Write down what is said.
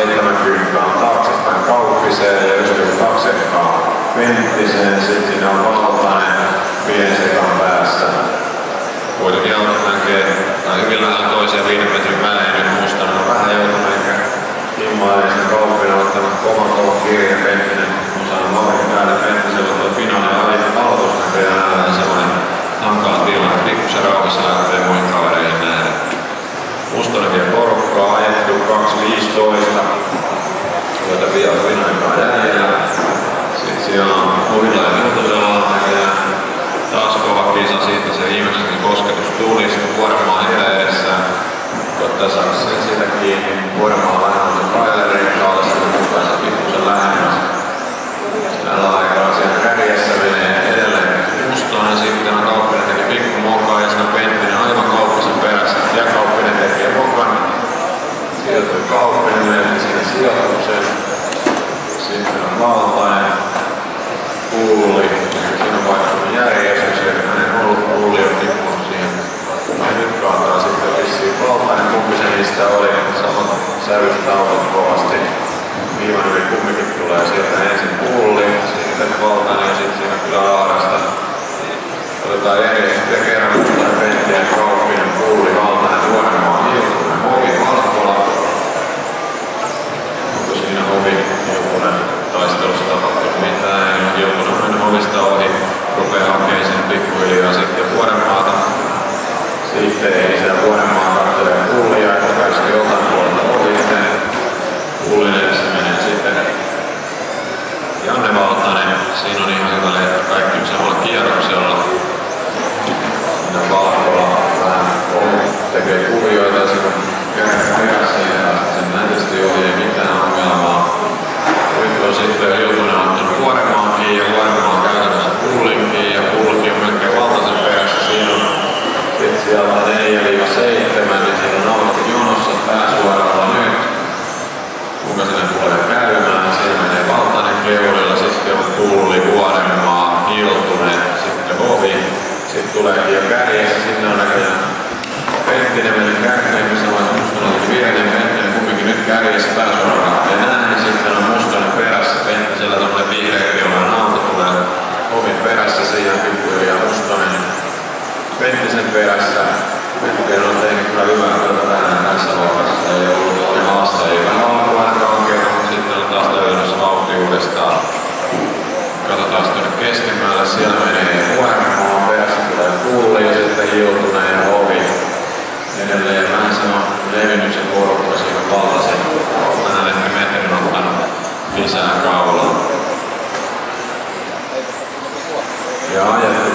70 on taaksepäin Kauppiseen ja 92 sekkaa Penttiseen. Sitten siinä on Valtanen 5 sekan päässä. Kuitenkin autot näkee hyvin lähellä toisia 5 metrin välein. Nyt Mustonen on vähän joutunut ehkä Himmailen sen Kauppinen on ottanut kovan kovan kirjan. Penttinen on saanut Laurin päälle. Penttisellä tuo finaali aloitus näköjään vähän semmoinen hankala tilanne. Pikkusen rauhassa lähtee muihin kavereihin nähdä. Mustonen vie porukkaa, ajettu 2.15. Joita vielä on aikaa jäljellä. Sitten siellä on Ovila ja Hiltusella näköjään taas kova kisa. Siitä se viimeisenkin kosketus tuli. Sitten Vuorenmaa heidän edessään. Jotta saisi sen siitä kiinni. Vuorenmaa lähemmän sen Kailerin-kaalle. Sitten mukaan se pikkusen lähemmäs. Tällä aikaa siellä kärjessä menee edelleen Mustonen. Sitten on Kauppinen teki pikku mokaa ja siinä Penttinen aivan Kauppisen perässä. Ja Kauppinen tekee mokan. Sijoitui Kauppinen meni sinne sijoitukseen. Sitten on Valtanen. Pulli. Siinä on vaihtunut järjestys. Eli hänen ollut Pulli on tippunut siihen. Ja nyt kantaa sitten vissiin Valtanen. Kumpi se niistä oli. Samat sävystä autot kovasti. Viimeinen yli kumminkin tulee sieltä ensin Pulli. Sitten Valtanen ja sitten siinä kyllä Aarasta. Otetaan järjestys ja kerran Mustonen, Penttinen, Kauppinen, Pulli, Valtanen, Vuorenmaa, Hiltunen, Hovi, Valkkola. Onko siinä Hovi Hiltunen taistelussa tapahtunut mitään? Hiltunen on mennyt Hovista ohi, rupeaa hakemaan sen pikkuhiljaa sitten Vuorenmaata. Sitten ei siellä Vuorenmaa katselee Pullia, että pääsikö jotain puolta ohi. Pullin edessä menee sitten Janne Valtanen. Siinä on ihan hyvä lehti kaikki samalla kierroksella. Siinä Valkkola vähän tekee kuvioita siinä perässä ja sen näytösti ohi ei mitään ongelmaa. Nyt on sitten Hiltunen ottanut Vuorenmaan kiinni ja Vuorenmaan käytännössä Pullin kiinni ja Pullikin on melkein Valtasen perässä. Siinä on sitten sieltä 4-7 niin siinä on auto jonossa pääsuoralla nyt. Kuka sinne tulee käymään? Siellä menee Valtanen keulilla, sitten on Pulli, Vuorenmaa, Hiltunen, sitten Hovi. Sitten tuleekin jo kärjessä, sinne on näköjään Penttinen mennyt kärkeen, missä vaiheessa Mustonen oli vierinen, Penttinen kumminkin nyt kärjessä pääsuoralla. Ja näin sitten on Mustonen perässä, Penttisellä tommonen vihreäkioinen auto tulee Hovin perässä, siinä pikkuhiljaa Mustonen Penttisen perässä. Penttinen on tehnyt kyllä hyvää työtä tänään tässä luokassa, ei ollut oli haastajia. Vähän alkuun vähän kankeita, mutta sitten on taas löydössä vauhti uudestaan. Katsotaan tuonne keskemmälle, siellä menee Vuorenmaa perässä, tulee Pulli ja sitten Hiltunen ja Hovi. Edelleen vähän se on levinnyt se porukka siinä Valtasen. Tänään ehkä metrin ottanut lisää kaulaan. Ja ajettu